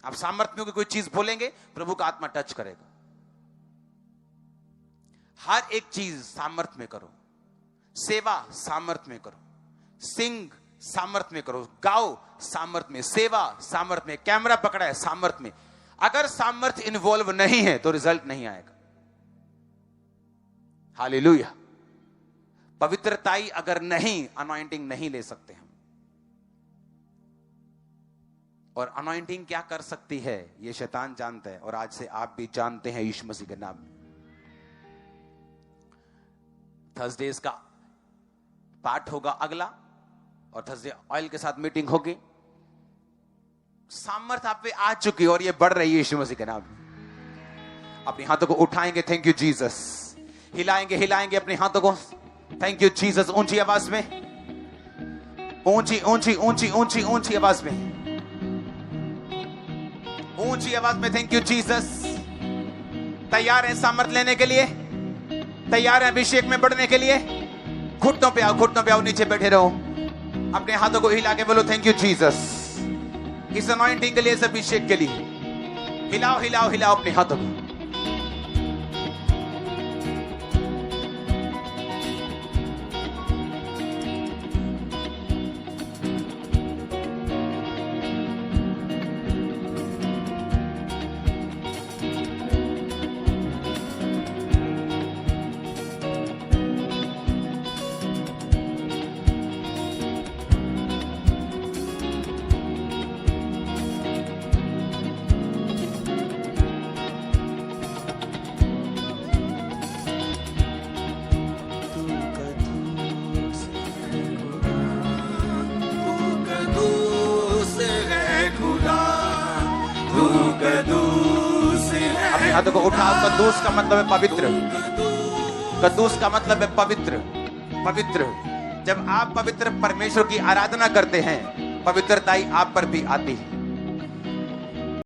आप सामर्थ्य में होके कोई चीज बोलेंगे, प्रभु का आत्मा टच करेगा। हर एक चीज सामर्थ्य में करो, सेवा सामर्थ्य में करो, सिंग सामर्थ्य में करो, गाओ सामर्थ्य में, सेवा सामर्थ्य में, कैमरा पकड़ा है सामर्थ्य में। अगर सामर्थ्य इन्वॉल्व नहीं है तो रिजल्ट नहीं आएगा। हालेलुया। पवित्रताई अगर नहीं, अनॉइंटिंग नहीं ले सकते हम। और अनॉइंटिंग क्या कर सकती है ये शैतान जानता है, और आज से आप भी जानते हैं यीशु मसीह के नाम में। थर्सडेज का पार्ट होगा अगला, और थर्सडे ऑयल के साथ मीटिंग होगी। सामर्थ आप पे आ चुकी है और ये बढ़ रही है यीशु मसीह के नाम में। अपने हाथों को उठाएंगे, थैंक यू जीसस। हिलाएंगे हिलाएंगे अपने हाथों को, थैंक यू जीसस। ऊंची आवाज में, ऊंची ऊंची ऊंची ऊंची ऊंची आवाज में, ऊंची आवाज में, थैंक यू जीसस। तैयार हैं सामर्थ लेने के लिए? तैयार हैं अभिषेक में बढ़ने के लिए? घुटनों पे आओ, घुटनों पे आओ, नीचे बैठे रहो, अपने हाथों को हिला के बोलो थैंक यू जीसस। इस अनॉइंटिंग के लिए, इस अभिषेक के लिए हिलाओ हिलाओ हिलाओ अपने हाथों को। अपने हाथों को उठाओ। कद्दूस का मतलब है पवित्र, कद्दूस का मतलब है पवित्र, पवित्र। जब आप पवित्र परमेश्वर की आराधना करते हैं, पवित्रताई आप पर भी आती है।